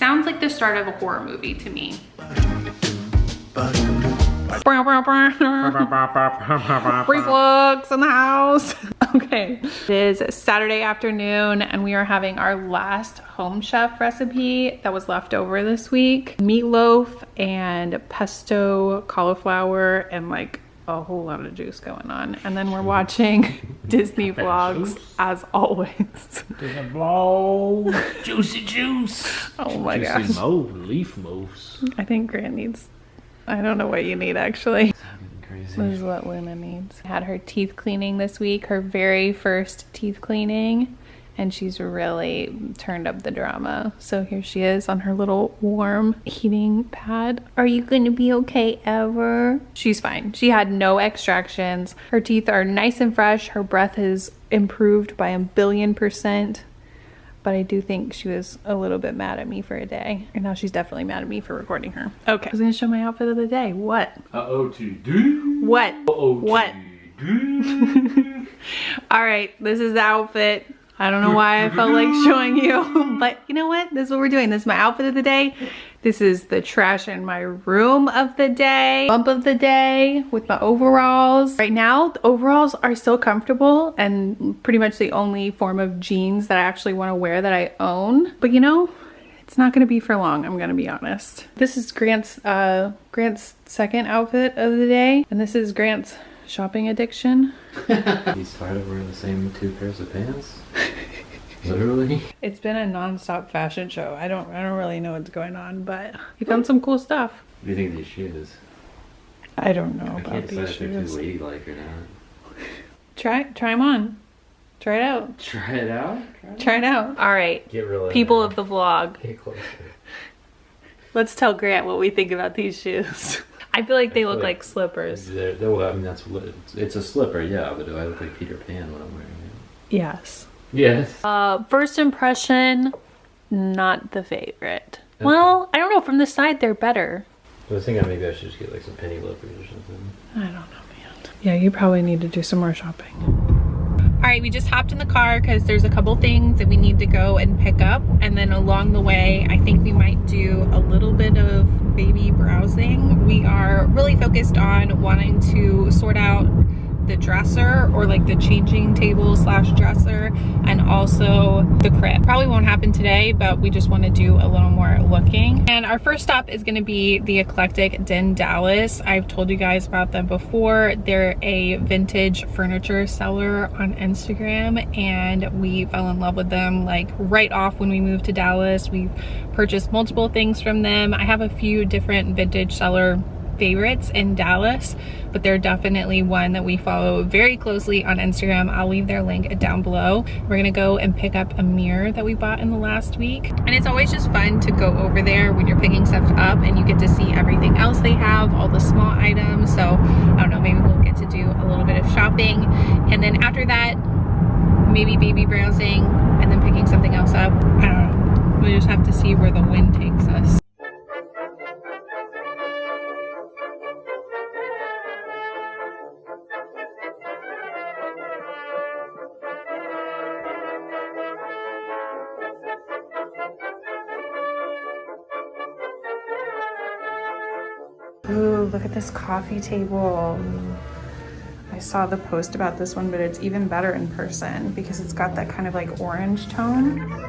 sounds like the start of a horror movie to me. Reflux in the house. Okay, it is Saturday afternoon and we are having our last Home Chef recipe that was left over this week. Meatloaf and pesto cauliflower and like a whole lot of juice going on. And then we're watching Disney vlogs as always. Disney vlogs. Juicy juice. Oh my gosh. Juicy mauve, leaf moves. I think Grant needs, I don't know what you need actually. Crazy. This is what Luna needs. Had her teeth cleaning this week, her very first teeth cleaning, and she's really turned up the drama. So here she is on her little warm heating pad. Are you going to be okay ever? She's fine. She had no extractions. Her teeth are nice and fresh. Her breath has improved by 1,000,000,000%. But I do think she was a little bit mad at me for a day. And now she's definitely mad at me for recording her. Okay, I was gonna show my outfit of the day. What? Uh-oh-to-do. What? Uh-oh-to-do. What? All right, this is the outfit. I don't know why I felt like showing you, but you know what? This is what we're doing. This is my outfit of the day. This is the trash in my room of the day, bump of the day with my overalls. Right now, the overalls are so comfortable and pretty much the only form of jeans that I actually want to wear that I own. But you know, it's not gonna be for long, I'm gonna be honest. This is Grant's second outfit of the day, and this is Grant's shopping addiction. He's tired of wearing the same 2 pairs of pants. Literally. It's been a non-stop fashion show. I don't really know what's going on, but he found some cool stuff. What do you think of these shoes? I don't know I about can't decide these if they're too shoes. ladylike or not. Try them on. Try it out. Try it out? Try it out. All right, Get real in people there. of the vlog, Get closer. let's tell Grant what we think about these shoes. I feel like they look like slippers. Well, I mean, that's what it's a slipper, yeah, but do I look like Peter Pan when I'm wearing it? Yes. Yes. First impression, not the favorite. Okay. Well, I don't know. From the side, they're better. I was thinking maybe I should just get like some penny loafers or something. I don't know, man. Yeah, you probably need to do some more shopping. All right, we just hopped in the car because there's a couple things that we need to go and pick up. And then along the way, I think we might do a little bit of baby browsing. We are really focused on wanting to sort out the dresser, or like the changing table / dresser, and also the crib. Probably won't happen today, but we just want to do a little more looking. And our first stop is going to be the Eclectic Den Dallas. I've told you guys about them before. They're a vintage furniture seller on Instagram, and we fell in love with them like right off when we moved to Dallas. We've purchased multiple things from them. I have a few different vintage seller favorites in Dallas, but they're definitely one that we follow very closely on Instagram. I'll leave their link down below. We're gonna go and pick up a mirror that we bought in the last week. And it's always just fun to go over there when you're picking stuff up and you get to see everything else they have, all the small items. So I don't know, maybe we'll get to do a little bit of shopping. And then after that, maybe baby browsing and then picking something else up. I don't know. We just have to see where the wind takes us. Ooh, look at this coffee table. I saw the post about this one, but it's even better in person because it's got that kind of like orange tone.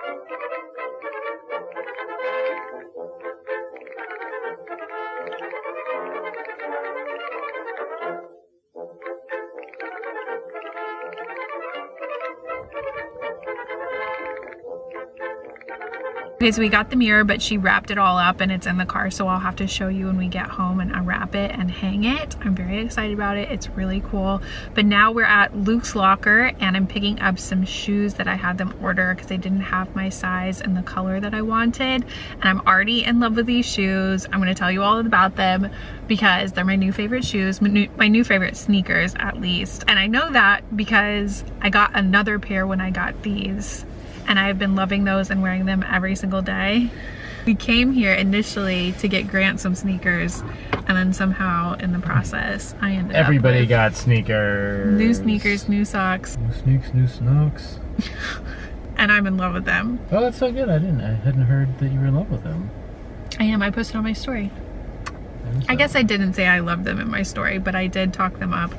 Okay, so we got the mirror, but she wrapped it all up and it's in the car, so I'll have to show you when we get home and unwrap it and hang it. I'm very excited about it. It's really cool. But now we're at Luke's locker and I'm picking up some shoes that I had them order because they didn't have my size and the color that I wanted. And I'm already in love with these shoes. I'm gonna tell you all about them because they're my new favorite shoes, my new favorite sneakers at least. And I know that because I got another pair when I got these. And I've been loving those and wearing them every single day. We came here initially to get Grant some sneakers, and then somehow in the process, I ended up Everybody got sneakers. new sneakers, new socks. New sneaks, new snooks. and I'm in love with them. Oh, that's so good. I hadn't heard that you were in love with them. I am. I posted on my story. I guess I didn't say I loved them in my story, but I did talk them up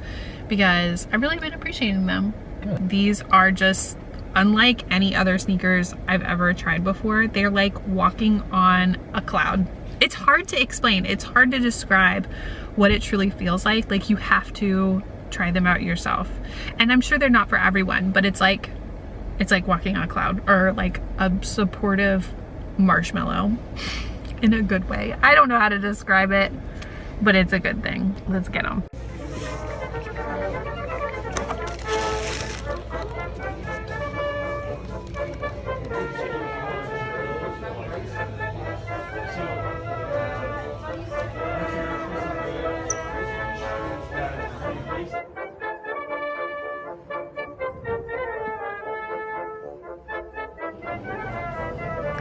because I've really been appreciating them. Good. These are just unlike any other sneakers I've ever tried before. They're like walking on a cloud. It's hard to explain. It's hard to describe what it truly feels like. Like, you have to try them out yourself. And I'm sure they're not for everyone, but it's like walking on a cloud, or like a supportive marshmallow in a good way. I don't know how to describe it, but it's a good thing. Let's get them.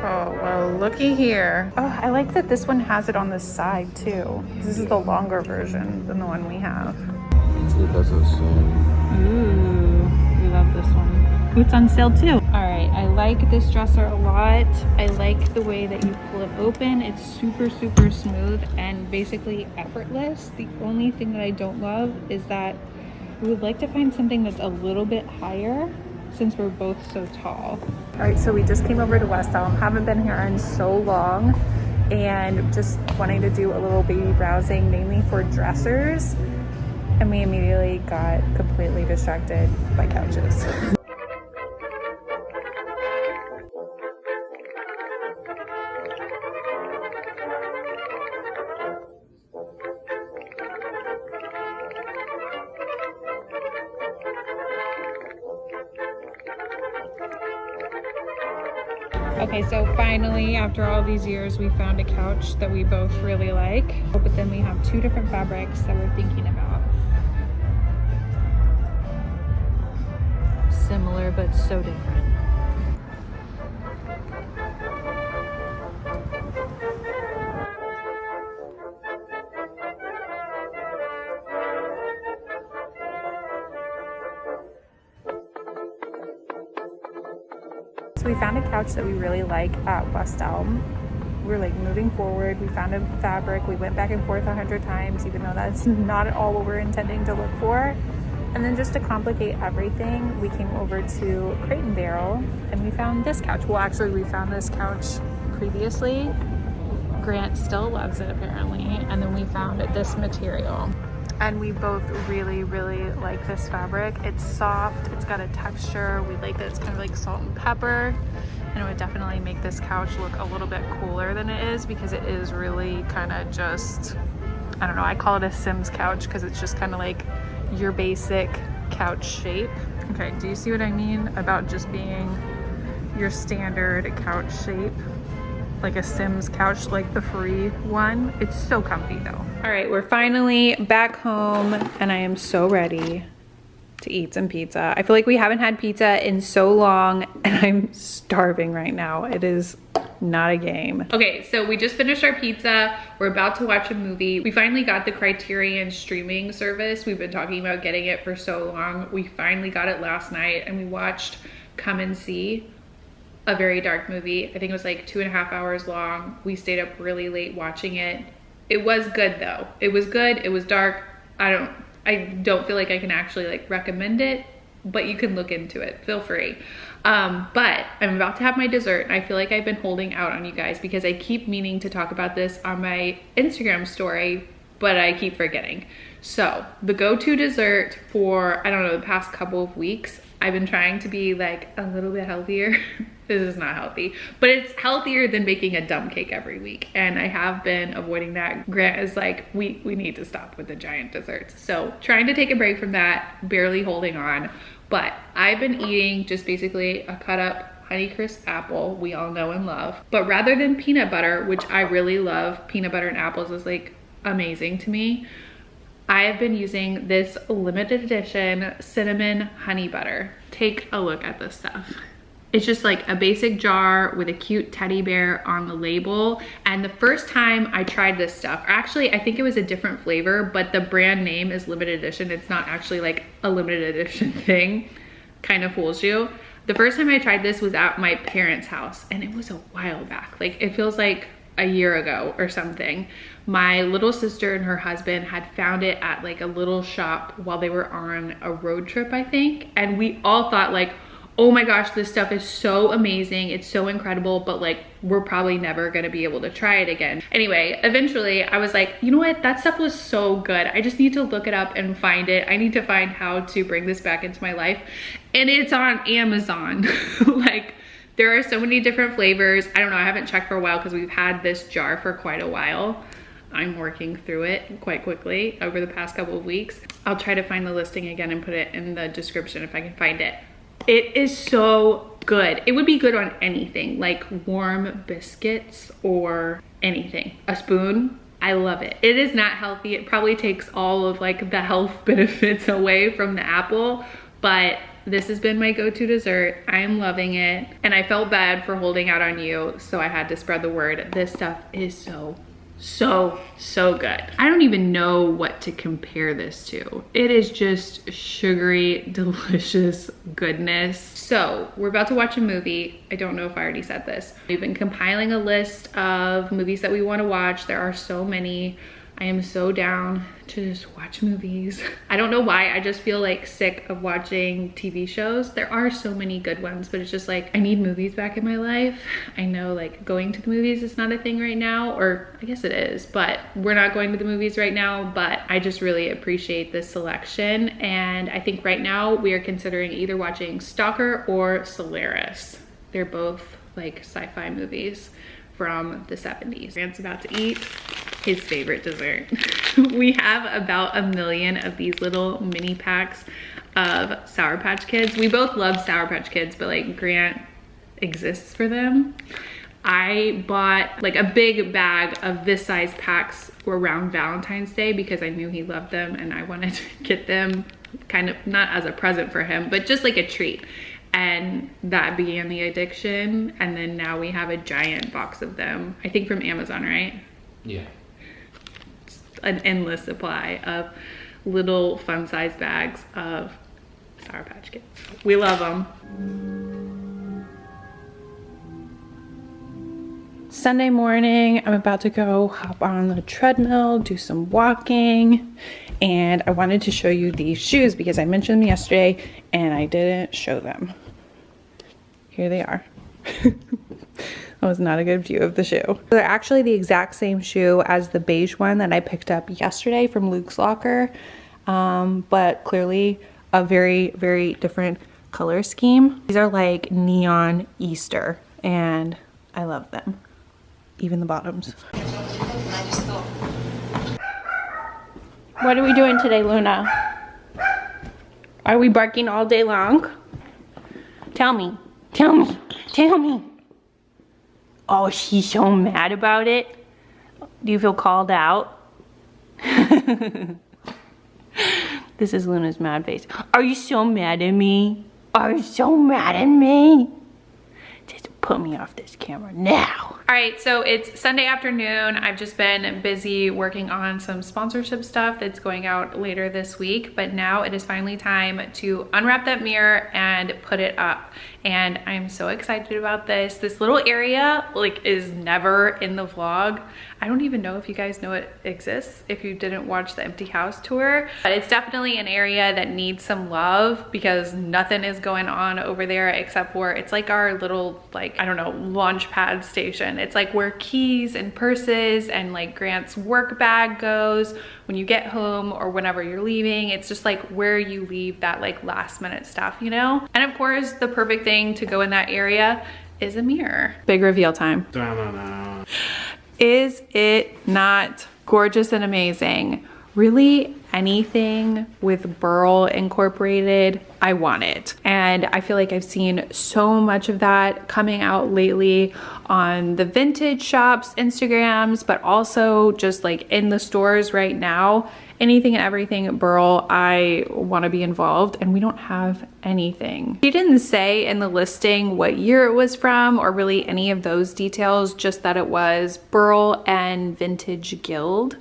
Oh, well, looky here. Oh, I like that this one has it on the side too. This is the longer version than the one we have. It does so soon. Ooh, we love this one. Ooh, it's on sale too. All right, I like this dresser a lot. I like the way that you pull it open. It's super, super smooth and basically effortless. The only thing that I don't love is that we would like to find something that's a little bit higher since we're both so tall. All right, so we just came over to West Elm. Haven't been here in so long, and just wanting to do a little baby browsing, mainly for dressers. And we immediately got completely distracted by couches. Okay, so finally, after all these years, we found a couch that we both really like. But then we have two different fabrics that we're thinking about. Similar, but so different. So we found a couch that we really like at West Elm. We're like moving forward. We found a fabric. We went back and forth 100 times, even though that's not at all what we're intending to look for. And then just to complicate everything, we came over to Crate and Barrel and we found this couch. Well, actually, we found this couch previously. Grant still loves it apparently. And then we found this material. And we both really, really like this fabric. It's soft, it's got a texture. We like that it's kind of like salt and pepper. And it would definitely make this couch look a little bit cooler than it is, because it is really kind of just, I don't know, I call it a Sims couch because it's just kind of like your basic couch shape. Okay, do you see what I mean about just being your standard couch shape? Like a Sims couch, like the free one. It's so comfy though. All right, we're finally back home and I am so ready to eat some pizza. I feel like we haven't had pizza in so long and I'm starving right now. It is not a game. Okay, so we just finished our pizza. We're about to watch a movie. We finally got the Criterion streaming service. We've been talking about getting it for so long. We finally got it last night and we watched Come and See, a very dark movie. I think it was like 2.5 hours long. We stayed up really late watching it. It was good though. It was good, it was dark. I don't feel like I can actually like recommend it, but you can look into it, feel free. But I'm about to have my dessert. I feel like I've been holding out on you guys because I keep meaning to talk about this on my Instagram story, but I keep forgetting. So the go-to dessert for, I don't know, the past couple of weeks, I've been trying to be like a little bit healthier. This is not healthy, but it's healthier than making a dumb cake every week. And I have been avoiding that. Grant is like, we need to stop with the giant desserts. So trying to take a break from that, barely holding on. But I've been eating just basically a cut up Honeycrisp apple, we all know and love. But rather than peanut butter, which I really love, peanut butter and apples is like amazing to me. I have been using this limited edition cinnamon honey butter. Take a look at this stuff. It's just like a basic jar with a cute teddy bear on the label. And the first time I tried this stuff, actually, I think it was a different flavor, but the brand name is limited edition. It's not actually like a limited edition thing. Kind of fools you. The first time I tried this was at my parents' house, and it was a while back. Like, it feels like a year ago or something. My little sister and her husband had found it at like a little shop while they were on a road trip, I think. And we all thought like, oh my gosh, this stuff is so amazing. It's so incredible, but like, we're probably never gonna be able to try it again. Anyway, eventually I was like, you know what? That stuff was so good. I just need to look it up and find it. I need to find how to bring this back into my life. And it's on Amazon. Like, there are so many different flavors. I don't know, I haven't checked for a while because we've had this jar for quite a while. I'm working through it quite quickly over the past couple of weeks. I'll try to find the listing again and put it in the description if I can find it. It is so good. It would be good on anything, like warm biscuits or anything. A spoon, I love it. It is not healthy. It probably takes all of like the health benefits away from the apple, but this has been my go-to dessert. I am loving it. And I felt bad for holding out on you, so I had to spread the word. This stuff is so good. I don't even know what to compare this to. It is just sugary, delicious goodness. So we're about to watch a movie. I don't know if I already said this. We've been compiling a list of movies that we want to watch. There are so many. I am so down to just watch movies. I don't know why, I just feel like sick of watching TV shows. There are so many good ones, but it's just like, I need movies back in my life. I know like going to the movies is not a thing right now, or I guess it is, but we're not going to the movies right now, but I just really appreciate this selection. And I think right now we are considering either watching Stalker or Solaris. They're both like sci-fi movies from the 70s. Grant's about to eat his favorite dessert. We have about 1 million of these little mini packs of Sour Patch Kids. We both love Sour Patch Kids, but like Grant exists for them. I bought like a big bag of this size packs around Valentine's Day because I knew he loved them and I wanted to get them kind of not as a present for him, but just like a treat. And that began the addiction. And then now we have a giant box of them, I think from Amazon, right? Yeah. Just an endless supply of little fun size bags of Sour Patch Kids. We love them. Sunday morning, I'm about to go hop on the treadmill, do some walking. And I wanted to show you these shoes because I mentioned them yesterday and I didn't show them. Here they are. That was not a good view of the shoe. They're actually the exact same shoe as the beige one that I picked up yesterday from Luke's Locker, but clearly a very, very different color scheme. These are like neon Easter and I love them. Even the bottoms. What are we doing today, Luna? Are we barking all day long? Tell me. Tell me. Tell me. Oh, she's so mad about it. Do you feel called out? This is Luna's mad face. Are you so mad at me? Are you so mad at me? Just put me off this camera now. All right, so it's Sunday afternoon. I've just been busy working on some sponsorship stuff that's going out later this week, but now it is finally time to unwrap that mirror and put it up. And I'm so excited about this. This little area like is never in the vlog. I don't even know if you guys know it exists if you didn't watch the empty house tour, but it's definitely an area that needs some love because nothing is going on over there except for it's like our little, like, I don't know, launch pad station. It's like where keys and purses and like Grant's work bag goes when you get home or whenever you're leaving. It's just like where you leave that like last minute stuff, you know? And of course, the perfect thing to go in that area is a mirror. Big reveal time. Is it not gorgeous and amazing? Really, anything with Burl incorporated, I want it. And I feel like I've seen so much of that coming out lately on the vintage shops, Instagrams, but also just like in the stores right now. Anything and everything Burl, I want to be involved, and we don't have anything. She didn't say in the listing what year it was from or really any of those details, just that it was Burl and Vintage Guild.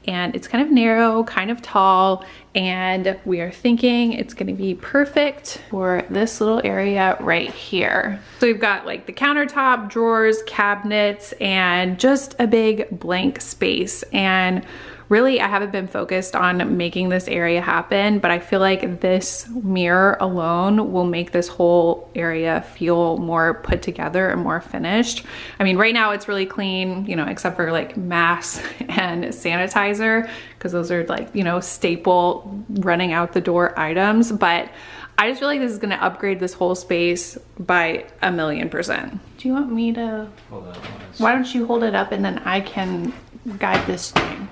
And it's kind of narrow, kind of tall, and we are thinking it's gonna be perfect for this little area right here. So we've got like the countertop, drawers, cabinets, and just a big blank space. And really, I haven't been focused on making this area happen, but I feel like this mirror alone will make this whole area feel more put together and more finished. I mean, right now it's really clean, you know, except for like masks and sanitizer, because those are like, you know, staple running out the door items. But I just feel like this is gonna upgrade this whole space by 1,000,000%. Do you want me to? Hold on. Why don't you hold it up and then I can guide this thing?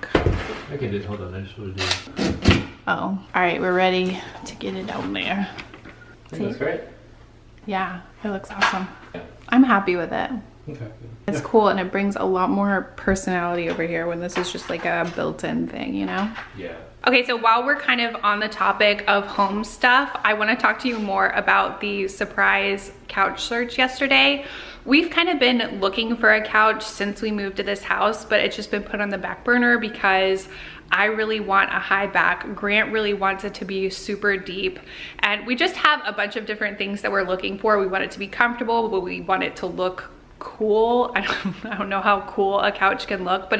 I can do it. Hold on. I just want to do. Oh, all right, we're ready to get it down there. I think that's great. Yeah, it looks awesome. Yeah. I'm happy with it. Okay. It's cool, and it brings a lot more personality over here when this is just like a built-in thing, you know? Yeah. Okay, so while we're kind of on the topic of home stuff, I want to talk to you more about the surprise couch search yesterday. We've kind of been looking for a couch since we moved to this house, but it's just been put on the back burner because I really want a high back. Grant really wants it to be super deep. And we just have a bunch of different things that we're looking for. We want it to be comfortable, but we want it to look cool. I don't know how cool a couch can look, but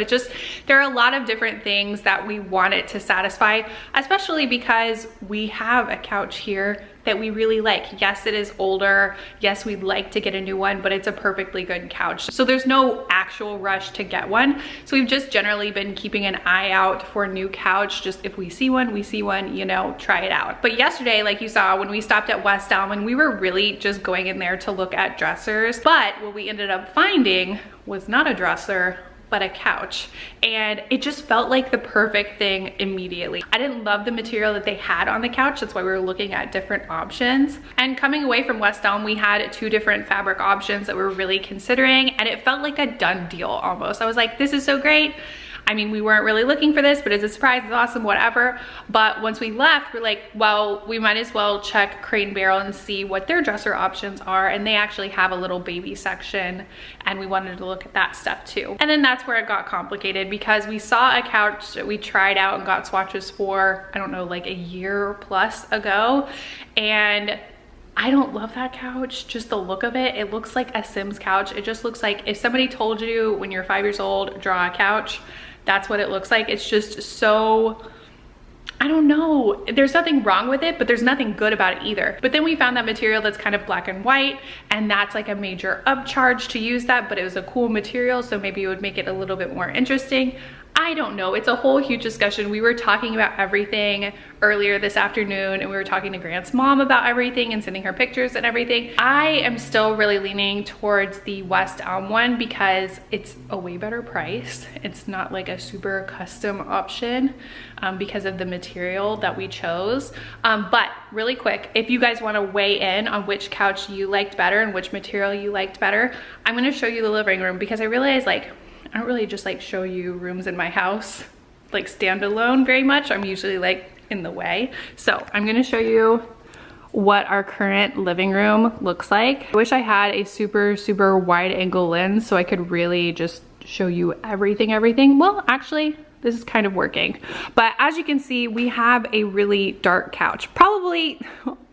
there are a lot of different things that we want it to satisfy, especially because we have a couch here that we really like. Yes, it is older. Yes, we'd like to get a new one, but it's a perfectly good couch. So there's no actual rush to get one. So we've just generally been keeping an eye out for a new couch. Just if we see one, you know, try it out. But yesterday, like you saw, when we stopped at West Elm, and we were really just going in there to look at dressers, but what we ended up finding was not a dresser, but a couch. And it just felt like the perfect thing immediately. I didn't love the material that they had on the couch. That's why we were looking at different options. And coming away from West Elm, we had 2 different fabric options that we were really considering, and it felt like a done deal almost. I was like, this is so great. I mean, we weren't really looking for this, but it's a surprise, it's awesome, whatever. But once we left, we're like, well, we might as well check Crate & Barrel and see what their dresser options are. And they actually have a little baby section, and we wanted to look at that stuff too. And then that's where it got complicated, because we saw a couch that we tried out and got swatches for, I don't know, like a year plus ago. And I don't love that couch, just the look of it. It looks like a Sims couch. It just looks like if somebody told you when you're 5 years old, draw a couch, that's what it looks like. It's just so, I don't know. There's nothing wrong with it, but there's nothing good about it either. But then we found that material that's kind of black and white, and that's like a major upcharge to use that, but it was a cool material, so maybe it would make it a little bit more interesting. I don't know. It's a whole huge discussion. We were talking about everything earlier this afternoon, and we were talking to Grant's mom about everything and sending her pictures and everything. I am still really leaning towards the West Elm one because it's a way better price. It's not like a super custom option because of the material that we chose. But really quick, if you guys want to weigh in on which couch you liked better and which material you liked better, I'm going to show you the living room, because I realized like I don't really just like show you rooms in my house like standalone very much. I'm usually like in the way. So I'm gonna show you what our current living room looks like. I wish I had a super wide angle lens so I could really just show you everything. Well, actually, this is kind of working. But as you can see, we have a really dark couch. Probably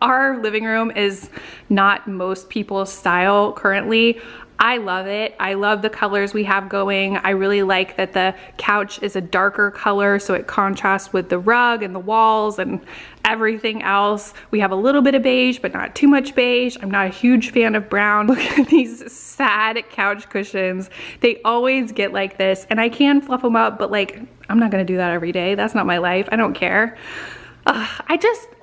our living room is not most people's style currently. I love it. I love the colors we have going. I really like that the couch is a darker color, so it contrasts with the rug and the walls and everything else. We have a little bit of beige, but not too much beige. I'm not a huge fan of brown. Look at these sad couch cushions. They always get like this, and I can fluff them up, but like, I'm not gonna do that every day. That's not my life. I don't care.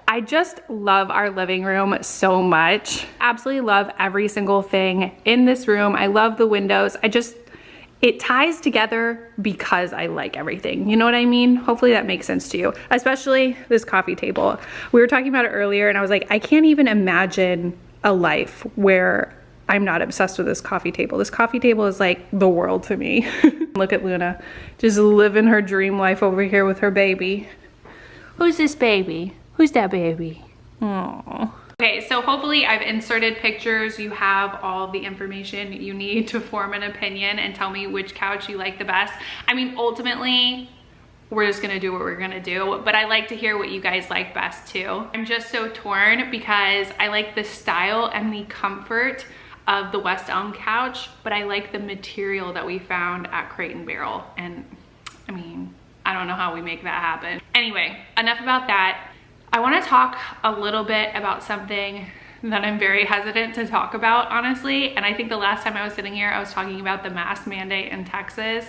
I just love our living room so much. Absolutely love every single thing in this room. I love the windows. It ties together because I like everything. You know what I mean? Hopefully that makes sense to you, especially this coffee table. We were talking about it earlier, and I was like, I can't even imagine a life where I'm not obsessed with this coffee table. This coffee table is like the world to me. Look at Luna, just living her dream life over here with her baby. Who's this baby? Who's that baby? Aww. Okay, so hopefully I've inserted pictures. You have all the information you need to form an opinion and tell me which couch you like the best. I mean, ultimately, we're just gonna do what we're gonna do. But I like to hear what you guys like best too. I'm just so torn because I like the style and the comfort of the West Elm couch, but I like the material that we found at Crate & Barrel. And I mean, I don't know how we make that happen. Anyway, enough about that. I wanna talk a little bit about something that I'm very hesitant to talk about, honestly. And I think the last time I was sitting here, I was talking about the mask mandate in Texas,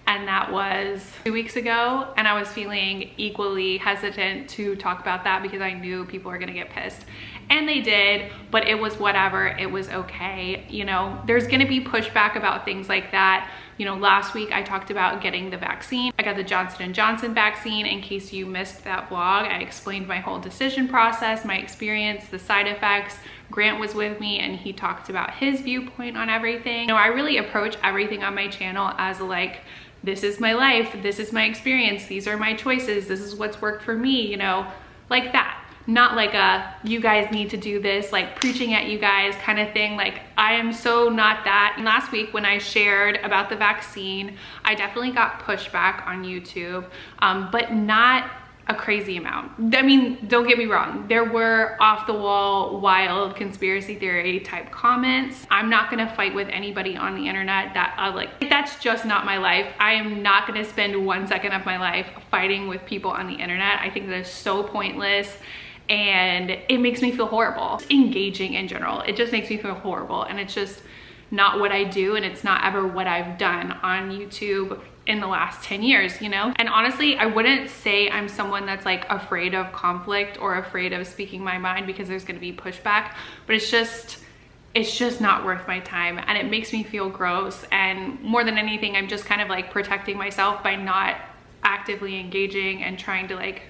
and that was 2 weeks ago. And I was feeling equally hesitant to talk about that because I knew people were gonna get pissed. And they did, but it was whatever, it was okay. You know, there's gonna be pushback about things like that. You know, last week I talked about getting the vaccine. I got the Johnson & Johnson vaccine. In case you missed that vlog, I explained my whole decision process, my experience, the side effects. Grant was with me and he talked about his viewpoint on everything. You know, I really approach everything on my channel as like, this is my life, this is my experience, these are my choices, this is what's worked for me, you know, like that. Not like a, you guys need to do this, like preaching at you guys kind of thing. Like, I am so not that. And last week when I shared about the vaccine, I definitely got pushback on YouTube, but not a crazy amount. I mean, don't get me wrong. There were off the wall, wild conspiracy theory type comments. I'm not gonna fight with anybody on the internet. That that's just not my life. I am not gonna spend 1 second of my life fighting with people on the internet. I think that is so pointless. And it makes me feel horrible. Engaging in general, it just makes me feel horrible, and it's just not what I do, and it's not ever what I've done on YouTube in the last 10 years, you know? And honestly, I wouldn't say I'm someone that's like afraid of conflict or afraid of speaking my mind because there's gonna be pushback, but it's just not worth my time, and it makes me feel gross. And more than anything, I'm just kind of like protecting myself by not actively engaging and trying to like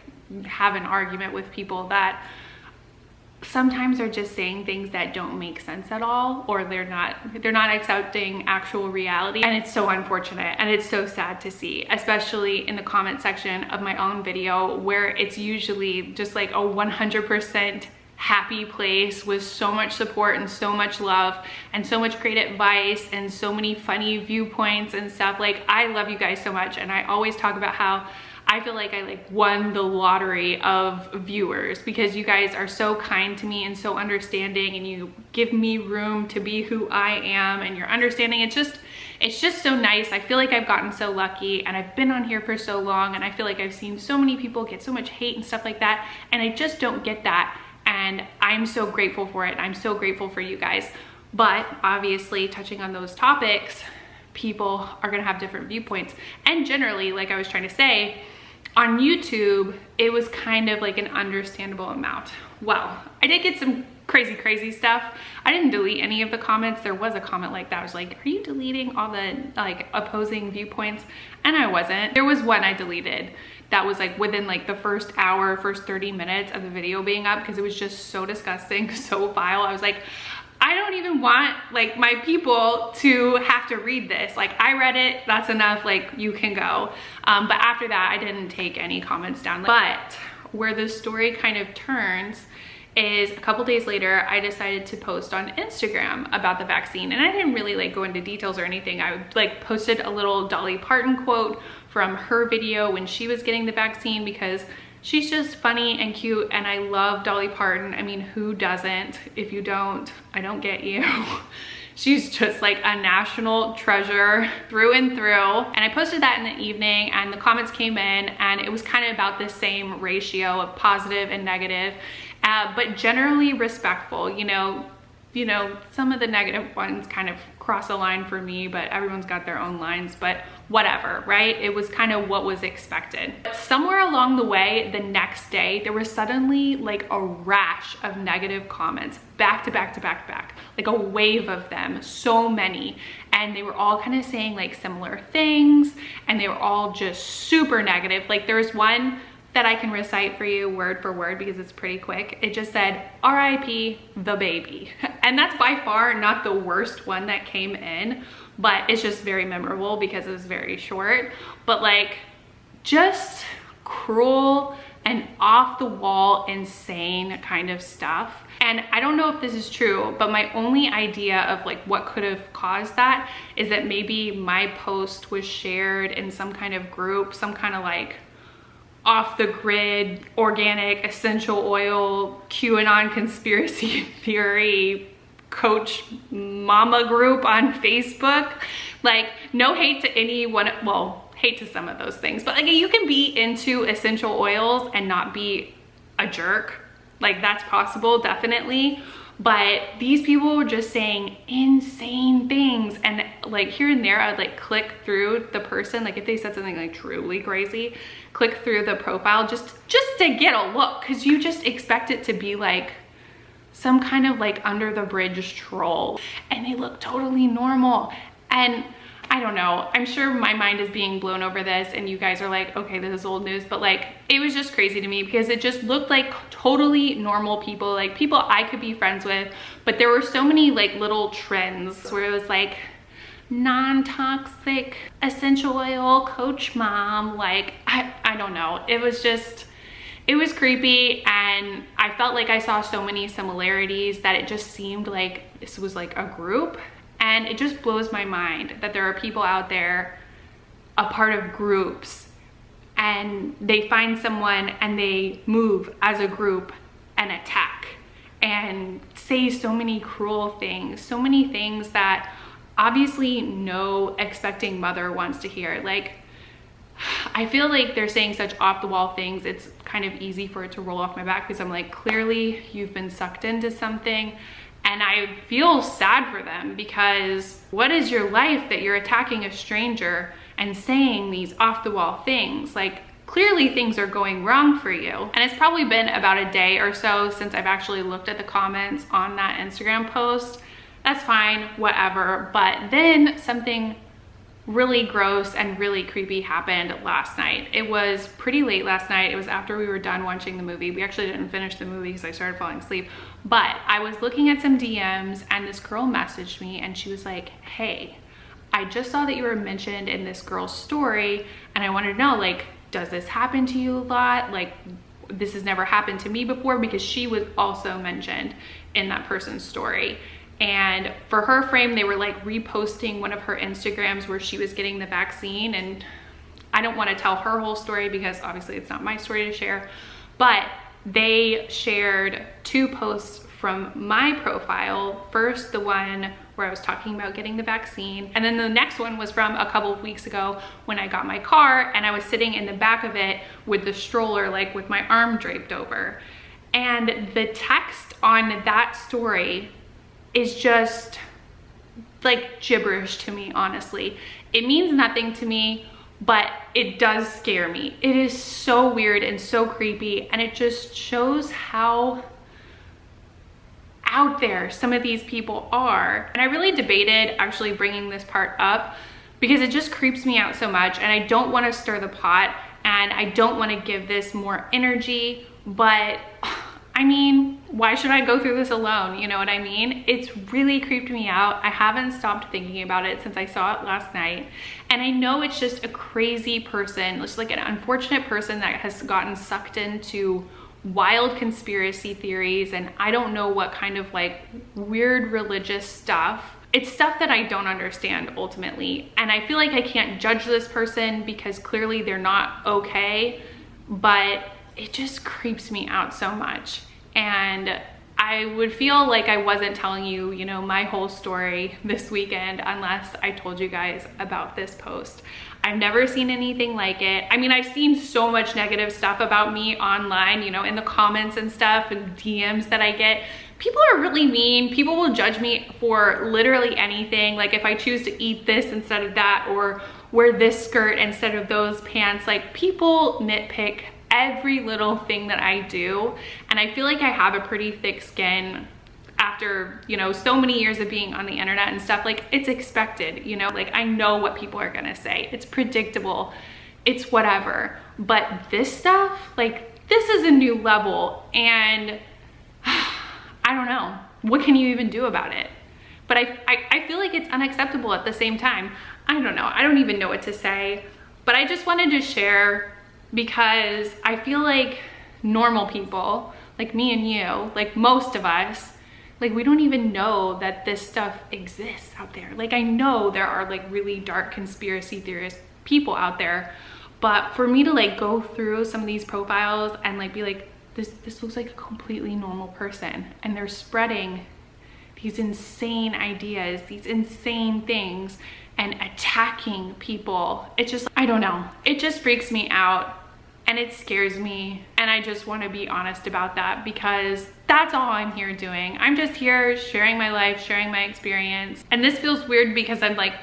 have an argument with people that sometimes are just saying things that don't make sense at all, or they're not accepting actual reality. And it's so unfortunate, and it's so sad to see, especially in the comment section of my own video, where it's usually just like a 100% happy place with so much support and so much love and so much great advice and so many funny viewpoints and stuff. Like, I love you guys so much, and I always talk about how I feel like I like won the lottery of viewers because you guys are so kind to me and so understanding, and you give me room to be who I am, and you're understanding. It's just so nice. I feel like I've gotten so lucky, and I've been on here for so long, and I feel like I've seen so many people get so much hate and stuff like that, and I just don't get that. And I'm so grateful for it. I'm so grateful for you guys. But obviously, touching on those topics, people are gonna have different viewpoints. And generally, like I was trying to say, on YouTube, it was kind of like an understandable amount. Well, I did get some crazy stuff. I didn't delete any of the comments. There was a comment like that. I was like, are you deleting all the like opposing viewpoints? And I wasn't. There was one I deleted that was like within like the first hour, first 30 minutes of the video being up, because it was just so disgusting, so vile. I was like, I don't even want like my people to have to read this. Like, I read it, that's enough, like you can go. But after that, I didn't take any comments down. But where the story kind of turns is a couple days later, I decided to post on Instagram about the vaccine. And I didn't really like go into details or anything. I like posted a little Dolly Parton quote from her video when she was getting the vaccine, because she's just funny and cute, and I love Dolly Parton. I mean, who doesn't? If you don't, I don't get you. She's just like a national treasure through and through. And I posted that in the evening, and the comments came in, and it was kind of about the same ratio of positive and negative, but generally respectful. You know, some of the negative ones kind of cross a line for me, but everyone's got their own lines, but whatever, right? It was kind of what was expected. Somewhere along the way, the next day, there was suddenly like a rash of negative comments, back to back, like a wave of them, so many. And they were all kind of saying like similar things, and they were all just super negative. Like, there was one that I can recite for you word for word because it's pretty quick. It just said, RIP the baby. And that's by far not the worst one that came in, but it's just very memorable because it was very short. But like, just cruel and off the wall, insane kind of stuff. And I don't know if this is true, but my only idea of like what could have caused that is that maybe my post was shared in some kind of group, some kind of like off the grid, organic, essential oil, QAnon conspiracy theory coach mama group on Facebook. Like, no hate to anyone, well, hate to some of those things, but like, you can be into essential oils and not be a jerk. Like, that's possible, definitely. But these people were just saying insane things, and like here and there I'd like click through the person, like if they said something like truly crazy, click through the profile just to get a look, because you just expect it to be like some kind of like under the bridge troll, and they look totally normal. And I don't know, I'm sure my mind is being blown over this and you guys are like, okay, this is old news, but like, it was just crazy to me because it just looked like totally normal people, like people I could be friends with. But there were so many like little trends where it was like non-toxic essential oil coach mom, like I don't know, it was creepy, and I felt like I saw so many similarities that it just seemed like this was like a group. And it just blows my mind that there are people out there, a part of groups, and they find someone and they move as a group and attack and say so many cruel things, so many things that obviously no expecting mother wants to hear. Like, I feel like they're saying such off the wall things, it's kind of easy for it to roll off my back, because I'm like, clearly you've been sucked into something. And I feel sad for them, because what is your life that you're attacking a stranger and saying these off the wall things? Like, clearly things are going wrong for you. And it's probably been about a day or so since I've actually looked at the comments on that Instagram post. That's fine, whatever. But then something really gross and really creepy happened last night. It was pretty late last night. It was after we were done watching the movie. We actually didn't finish the movie because I started falling asleep. But I was looking at some DMs and this girl messaged me and she was like, hey, I just saw that you were mentioned in this girl's story and I wanted to know, like, does this happen to you a lot? Like, this has never happened to me before, because she was also mentioned in that person's story. And for her frame, they were like reposting one of her Instagrams where she was getting the vaccine. And I don't want to tell her whole story because obviously it's not my story to share, but they shared 2 posts from my profile. First, the one where I was talking about getting the vaccine. And then the next one was from a couple of weeks ago when I got my car and I was sitting in the back of it with the stroller, like with my arm draped over. And the text on that story is just like gibberish to me, honestly. It means nothing to me, but it does scare me. It is so weird and so creepy, and it just shows how out there some of these people are. And I really debated actually bringing this part up because it just creeps me out so much, and I don't want to stir the pot and I don't want to give this more energy, but I mean, why should I go through this alone? You know what I mean? It's really creeped me out. I haven't stopped thinking about it since I saw it last night. And I know it's just a crazy person, just like an unfortunate person that has gotten sucked into wild conspiracy theories, and I don't know what kind of like weird religious stuff. It's stuff that I don't understand ultimately. And I feel like I can't judge this person because clearly they're not okay, but it just creeps me out so much. And I would feel like I wasn't telling you, you know, my whole story this weekend unless I told you guys about this post. I've never seen anything like it. I mean, I've seen so much negative stuff about me online, you know, in the comments and stuff and DMs that I get. People are really mean. People will judge me for literally anything. Like if I choose to eat this instead of that, or wear this skirt instead of those pants, like people nitpick every little thing that I do. And I feel like I have a pretty thick skin after, you know, so many years of being on the internet and stuff. Like it's expected, you know, like I know what people are gonna say. It's predictable, it's whatever. But this stuff, like this is a new level, and I don't know, what can you even do about it? But I feel like it's unacceptable at the same time. I don't know, I don't even know what to say, but I just wanted to share because I feel like normal people, like me and you, like most of us, like we don't even know that this stuff exists out there. Like I know there are like really dark conspiracy theorist people out there, But for me to like go through some of these profiles and like be like, this looks like a completely normal person, and they're spreading these insane ideas, these insane things, and attacking people. It just, I don't know. It just freaks me out and it scares me. And I just want to be honest about that, because that's all I'm here doing. I'm just here sharing my life, sharing my experience. And this feels weird because I'm like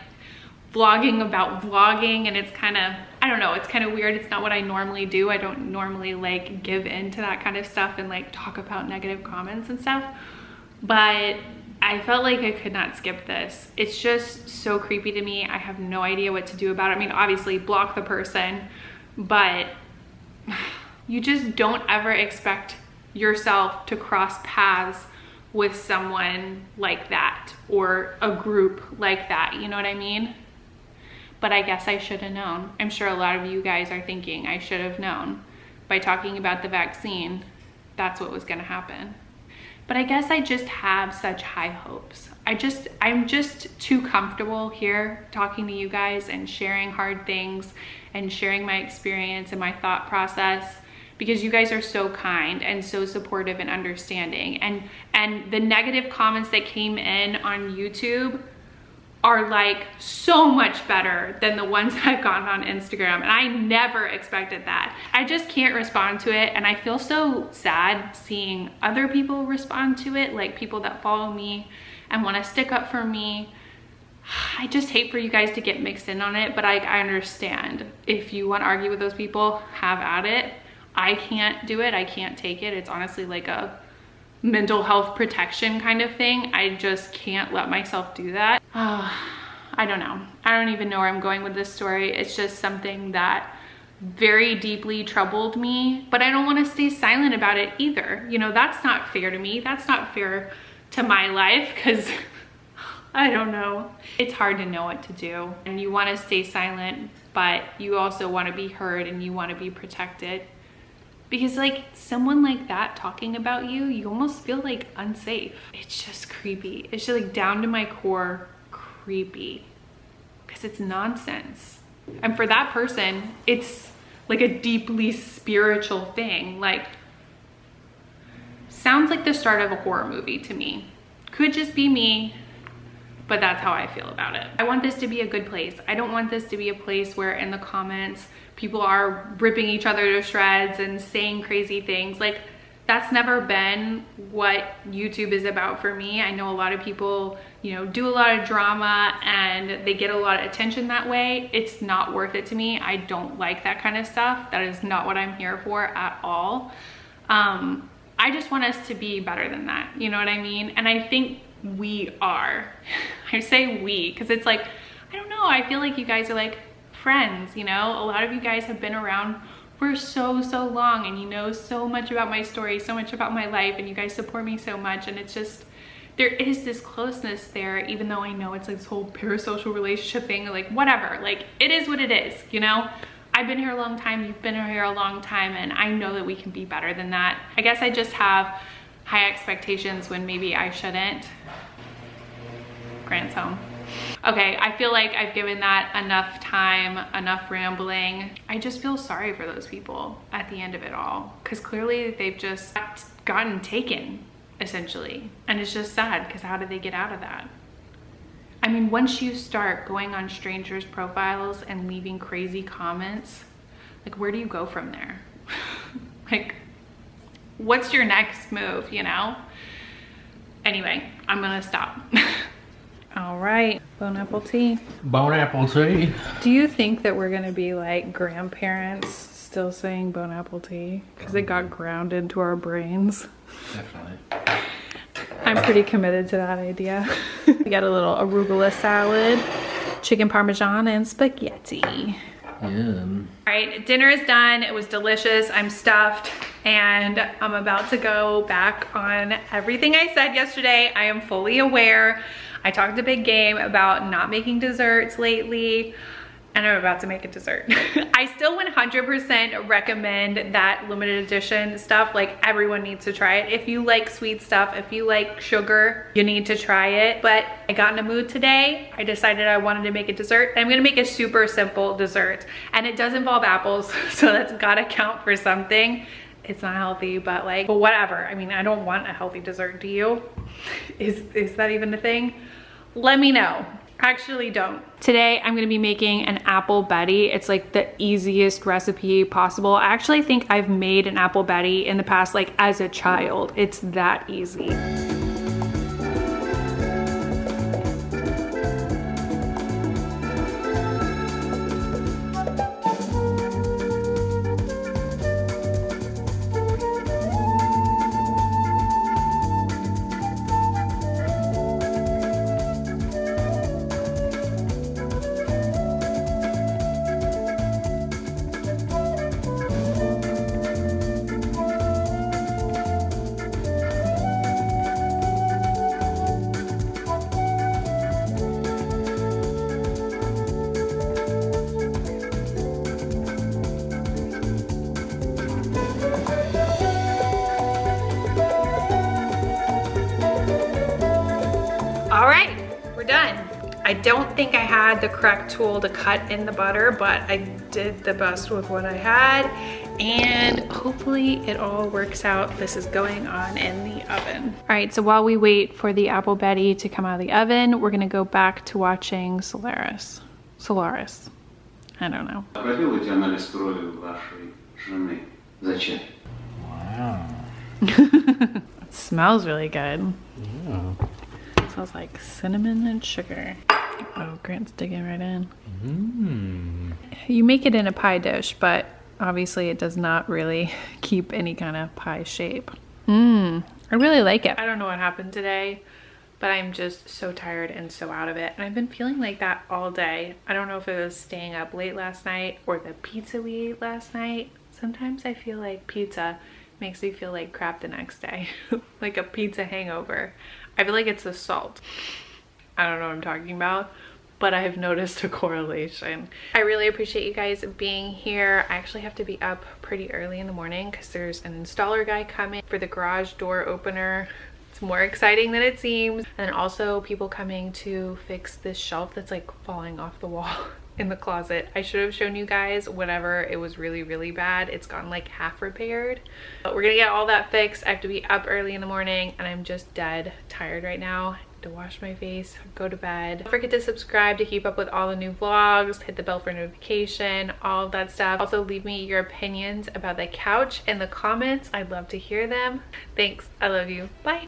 vlogging about vlogging, and it's kind of, I don't know, it's kind of weird. It's not what I normally do. I don't normally like give into that kind of stuff and like talk about negative comments and stuff. But I felt like I could not skip this. It's just so creepy to me. I have no idea what to do about it. I mean, obviously block the person, but you just don't ever expect yourself to cross paths with someone like that or a group like that. You know what I mean? But I guess I should have known. I'm sure a lot of you guys are thinking I should have known. By talking about the vaccine, that's what was gonna happen. But I guess I just have such high hopes. I'm just too comfortable here talking to you guys and sharing hard things and sharing my experience and my thought process, because you guys are so kind and so supportive and understanding. And the negative comments that came in on YouTube are like so much better than the ones I've gotten on Instagram, and I never expected that. I just can't respond to it, and I feel so sad seeing other people respond to it, like people that follow me and want to stick up for me. I just hate for you guys to get mixed in on it, but I understand. If you want to argue with those people, have at it. I can't do it. I can't take it. It's honestly like a mental health protection kind of thing. I just can't let myself do that. I don't know. I don't even know where I'm going with this story. It's just something that very deeply troubled me, but I don't want to stay silent about it either. You know, that's not fair to me. That's not fair to my life, because I don't know. It's hard to know what to do, and you want to stay silent, but you also want to be heard and you want to be protected. Because like someone like that talking about you, you almost feel like unsafe. It's just creepy. It's just like down to my core creepy, because it's nonsense. And for that person, it's like a deeply spiritual thing. Like, sounds like the start of a horror movie to me. Could just be me, but that's how I feel about it. I want this to be a good place. I don't want this to be a place where in the comments people are ripping each other to shreds and saying crazy things. Like, that's never been what YouTube is about for me. I know a lot of people, you know, do a lot of drama and they get a lot of attention that way. It's not worth it to me. I don't like that kind of stuff. That is not what I'm here for at all. I just want us to be better than that. You know what I mean? And I think we are. I say we because it's like, I don't know. I feel like you guys are like friends, you know? A lot of you guys have been around for so long, and you know so much about my story, so much about my life, and you guys support me so much. And it's just, there is this closeness there, even though I know it's like this whole parasocial relationship thing, like whatever, like it is what it is, you know? I've been here a long time, you've been here a long time, and I know that we can be better than that. I guess I just have high expectations when maybe I shouldn't. Grant's home. Okay, I feel like I've given that enough time, enough rambling. I just feel sorry for those people at the end of it all, because clearly they've just gotten taken, essentially. And it's just sad, because how did they get out of that? I mean, once you start going on strangers' profiles and leaving crazy comments, like, where do you go from there? Like, what's your next move, you know? Anyway, I'm gonna stop. All right, Bone apple tea. Bone apple tea. Do you think that we're gonna be like grandparents still saying bone apple tea? Because it got ground into our brains. Definitely. I'm pretty committed to that idea. We got a little arugula salad, chicken parmesan, and spaghetti. Yum. All right, dinner is done. It was delicious. I'm stuffed, and I'm about to go back on everything I said yesterday. I am fully aware. I talked a big game about not making desserts lately, and I'm about to make a dessert. I still 100% recommend that limited edition stuff. Like, everyone needs to try it. If you like sweet stuff, if you like sugar, you need to try it. But I got in a mood today. I decided I wanted to make a dessert. I'm gonna make a super simple dessert. And it does involve apples, so that's gotta count for something. It's not healthy, but whatever. I mean, I don't want a healthy dessert, do you? Is that even a thing? Let me know. Actually don't. Today I'm gonna be making an apple Betty. It's like the easiest recipe possible. I actually think I've made an apple Betty in the past, like as a child. It's that easy. All right, we're done. I don't think I had the correct tool to cut in the butter, but I did the best with what I had, and hopefully it all works out. This is going on in the oven. All right, so while we wait for the apple Betty to come out of the oven, we're gonna go back to watching Solaris. I don't know. Wow. It smells really good. Yeah. It smells like cinnamon and sugar. Oh, Grant's digging right in. You make it in a pie dish, but obviously it does not really keep any kind of pie shape. I really like it. I don't know what happened today, but I'm just so tired and so out of it. And I've been feeling like that all day. I don't know if it was staying up late last night or the pizza we ate last night. Sometimes I feel like pizza makes me feel like crap the next day. Like a pizza hangover. I feel like it's the salt. I don't know what I'm talking about, but I've noticed a correlation. I really appreciate you guys being here. I actually have to be up pretty early in the morning because there's an installer guy coming for the garage door opener. It's more exciting than it seems. And then also people coming to fix this shelf that's like falling off the wall in the closet. I should have shown you guys whenever it was really, really bad. It's gotten like half repaired. But we're gonna get all that fixed. I have to be up early in the morning and I'm just dead tired right now. To wash my face, go to bed. Don't forget to subscribe to keep up with all the new vlogs, hit the bell for notification, all of that stuff. Also leave me your opinions about the couch in the comments. I'd love to hear them. Thanks, I love you, bye.